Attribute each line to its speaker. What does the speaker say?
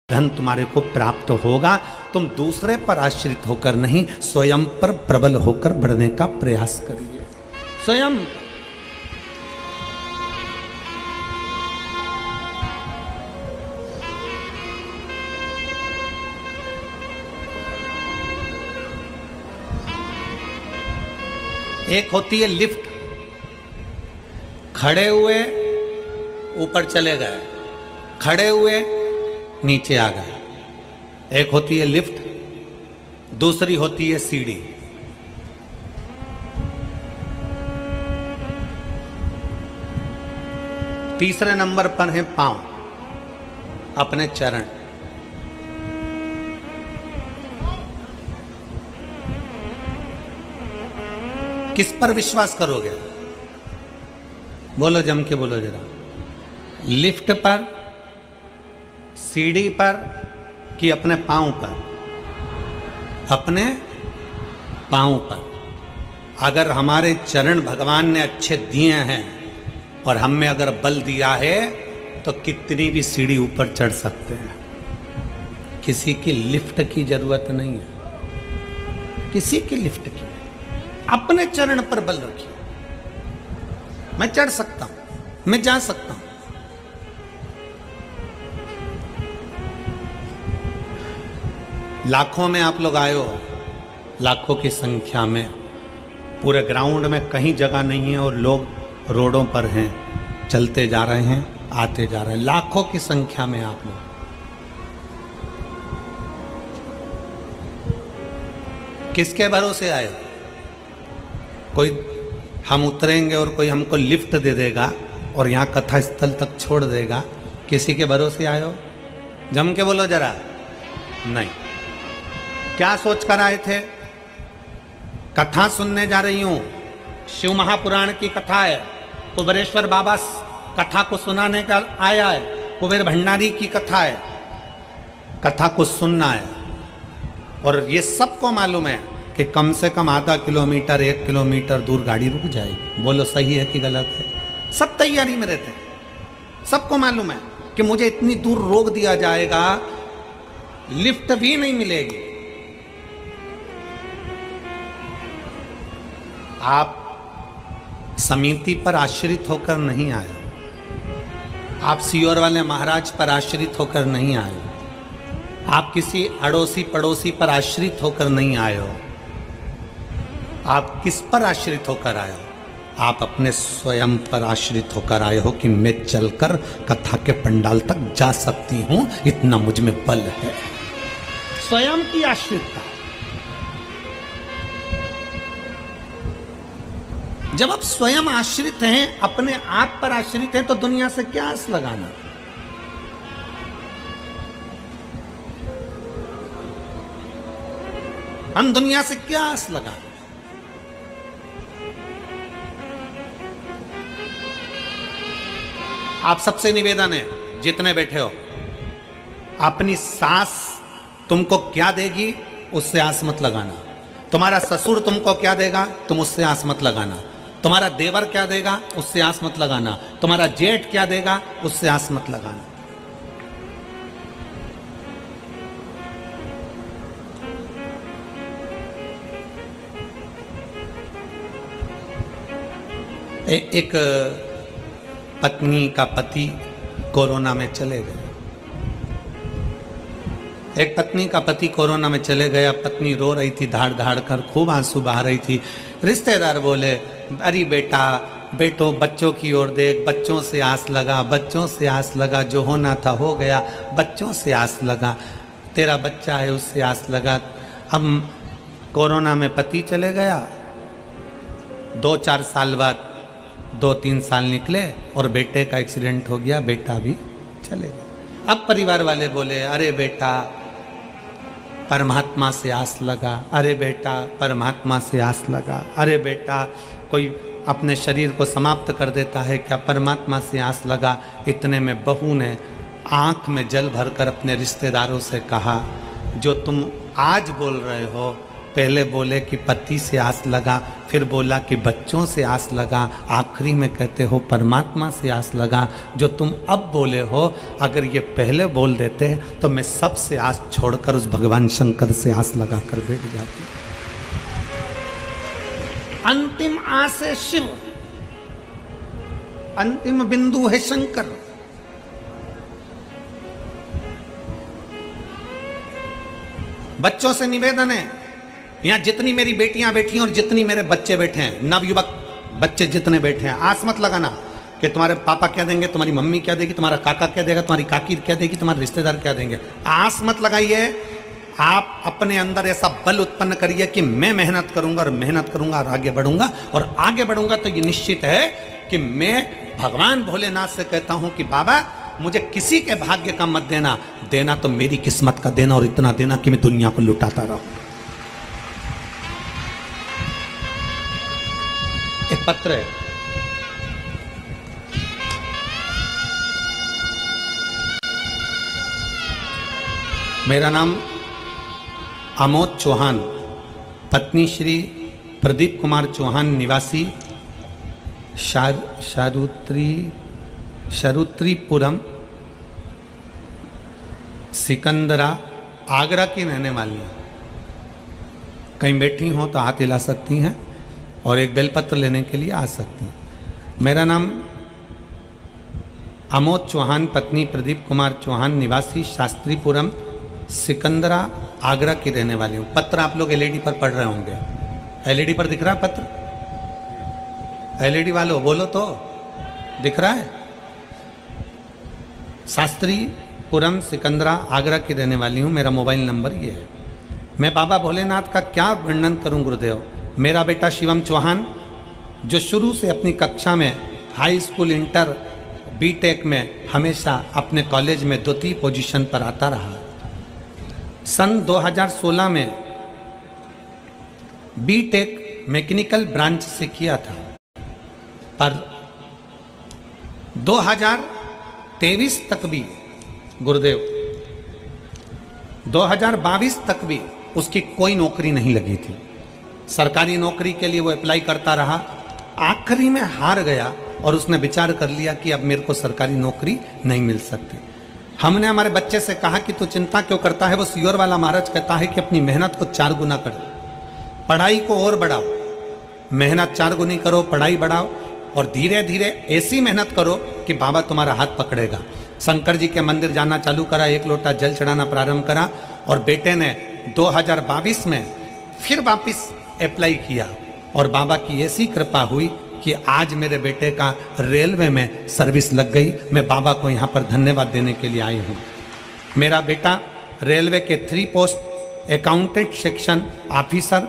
Speaker 1: धन तुम्हारे को प्राप्त होगा। तुम दूसरे पर आश्रित होकर नहीं, स्वयं पर प्रबल होकर बढ़ने का प्रयास करिए। स्वयं एक होती है लिफ्ट, खड़े हुए ऊपर चले गए, खड़े हुए नीचे आ गए। एक होती है लिफ्ट, दूसरी होती है सीढ़ी। तीसरे नंबर पर है पांव, अपने चरण। किस पर विश्वास करोगे? बोलो, जम के बोलो जरा। लिफ्ट पर, सीढ़ी पर कि अपने पांव पर? अपने पांव पर। अगर हमारे चरण भगवान ने अच्छे दिए हैं और हम में अगर बल दिया है तो कितनी भी सीढ़ी ऊपर चढ़ सकते हैं। किसी की लिफ्ट की जरूरत नहीं है, किसी की लिफ्ट की। अपने चरण पर बल रखिए। मैं चढ़ सकता हूं, मैं जा सकता हूं। लाखों में आप लोग आए हो, लाखों की संख्या में। पूरे ग्राउंड में कहीं जगह नहीं है और लोग रोडों पर हैं, चलते जा रहे हैं, आते जा रहे हैं। लाखों की संख्या में आप लोग। किसके भरोसे आए? कोई हम उतरेंगे और कोई हमको लिफ्ट दे देगा और यहां कथा स्थल तक छोड़ देगा। किसी के भरोसे आए हो? जम के बोलो जरा। नहीं। क्या सोचकर आए थे? कथा सुनने जा रही हूं, शिव महापुराण की कथा है। कुबेरेश्वर बाबा कथा को सुनाने का आया है। कुबेर भंडारी की कथा है, कथा को सुनना है। और ये सबको मालूम है कि कम से कम आधा किलोमीटर 1 किलोमीटर दूर गाड़ी रुक जाएगी। बोलो सही है कि गलत है? सब तैयारी में रहते हैं। सबको मालूम है कि मुझे इतनी दूर रोक दिया जाएगा, लिफ्ट भी नहीं मिलेगी। आप समिति पर आश्रित होकर नहीं आए, आप सीहोर वाले महाराज पर आश्रित होकर नहीं आए, आप किसी अड़ोसी पड़ोसी पर आश्रित होकर नहीं आए हो। आप किस पर आश्रित होकर आए हो? आप अपने स्वयं पर आश्रित होकर आए हो कि मैं चलकर कथा के पंडाल तक जा सकती हूं, इतना मुझ में बल है। स्वयं की आश्रितता। जब आप स्वयं आश्रित हैं, अपने आप पर आश्रित हैं, तो दुनिया से क्या आस लगाना? हम दुनिया से क्या आस लगाना? आप सबसे निवेदन है, जितने बैठे हो, अपनी सास तुमको क्या देगी उससे आस मत लगाना। तुम्हारा ससुर तुमको क्या देगा तुम उससे आस मत लगाना। तुम्हारा देवर क्या देगा उससे आस मत लगाना। तुम्हारा जेठ क्या देगा उससे आस मत लगाना। एक पत्नी का पति कोरोना में चले गए। एक पत्नी का पति कोरोना में चले गया। पत्नी रो रही थी, धाड़ धाड़ कर खूब आंसू बहा रही थी। रिश्तेदार बोले, अरे बेटा, बेटो बच्चों की ओर देख, बच्चों से आस लगा, बच्चों से आस लगा, जो होना था हो गया, बच्चों से आस लगा, तेरा बच्चा है उससे आस लगा। अब कोरोना में पति चले गया, 2-4 साल बाद 2-3 साल निकले और बेटे का एक्सीडेंट हो गया, बेटा भी चले गया। अब परिवार वाले बोले, अरे बेटा परमात्मा से आस लगा, अरे बेटा परमात्मा से आस लगा, अरे बेटा कोई अपने शरीर को समाप्त कर देता है क्या, परमात्मा से आस लगा। इतने में बहू ने आंख में जल भरकर अपने रिश्तेदारों से कहा, जो तुम आज बोल रहे हो पहले बोले कि पति से आस लगा, फिर बोला कि बच्चों से आस लगा, आखिरी में कहते हो परमात्मा से आस लगा। जो तुम अब बोले हो, अगर ये पहले बोल देते तो मैं सबसे आस छोड़कर उस भगवान शंकर से आस लगा कर बैठ जाती। अंतिम आस है शिव, अंतिम बिंदु है शंकर। बच्चों से निवेदन है, यहां जितनी मेरी बेटियां बैठी हैं और जितनी मेरे बच्चे बैठे हैं, नवयुवक बच्चे जितने बैठे हैं, आस मत लगाना कि तुम्हारे पापा क्या देंगे, तुम्हारी मम्मी क्या देगी, तुम्हारा काका क्या देगा, तुम्हारी काकी क्या देगी, तुम्हारे रिश्तेदार क्या देंगे। आस मत लगाइए। आप अपने अंदर ऐसा बल उत्पन्न करिए कि मैं मेहनत करूंगा और मेहनत करूंगा और आगे बढ़ूंगा, और आगे बढ़ूंगा तो ये निश्चित है कि मैं भगवान भोलेनाथ से कहता हूं कि बाबा मुझे किसी के भाग्य का मत देना, देना तो मेरी किस्मत का देना, और इतना देना कि मैं दुनिया को लुटाता रहूं। एक पत्र है, मेरा नाम आमोद चौहान, पत्नी श्री प्रदीप कुमार चौहान, निवासी शरुत्रीपुरम, सिकंदरा, आगरा की रहने वाली हैं। कहीं बैठी हो तो हाथ हिला सकती हैं और एक बेलपत्र लेने के लिए आ सकती हैं। मेरा नाम आमोद चौहान, पत्नी प्रदीप कुमार चौहान, निवासी शास्त्रीपुरम, सिकंदरा, आगरा की रहने वाली हूँ। पत्र आप लोग एलईडी पर पढ़ रहे होंगे। एलईडी पर दिख रहा है पत्र? एलईडी वालों बोलो तो, दिख रहा है? शास्त्रीपुरम, सिकंदरा, आगरा की रहने वाली हूँ। मेरा मोबाइल नंबर ये है। मैं बाबा भोलेनाथ का क्या वर्णन करूं गुरुदेव। मेरा बेटा शिवम चौहान, जो शुरू से अपनी कक्षा में, हाई स्कूल, इंटर, बीटेक में हमेशा अपने कॉलेज में द्वितीय पोजीशन पर आता रहा। सन 2016 में बीटेक मैकेनिकल ब्रांच से किया था, पर 2023 तक भी गुरुदेव, 2022 तक भी उसकी कोई नौकरी नहीं लगी थी। सरकारी नौकरी के लिए वो अप्लाई करता रहा, आखिरी में हार गया और उसने विचार कर लिया कि अब मेरे को सरकारी नौकरी नहीं मिल सकती। हमने हमारे बच्चे से कहा कि तू चिंता क्यों करता है। वो सियोर वाला महाराज कहता है कि अपनी मेहनत को 4 गुना करो, पढ़ाई को और बढ़ाओ, मेहनत 4 गुनी करो, पढ़ाई बढ़ाओ, और धीरे धीरे ऐसी मेहनत करो कि बाबा तुम्हारा हाथ पकड़ेगा। शंकर जी के मंदिर जाना चालू करा, 1 लोटा जल चढ़ाना प्रारंभ करा, और बेटे ने 2022 में फिर वापिस अप्लाई किया, और बाबा की ऐसी कृपा हुई कि आज मेरे बेटे का रेलवे में सर्विस लग गई। मैं बाबा को यहाँ पर धन्यवाद देने के लिए आई हूँ। मेरा बेटा रेलवे के 3 पोस्ट, अकाउंटेंट सेक्शन ऑफिसर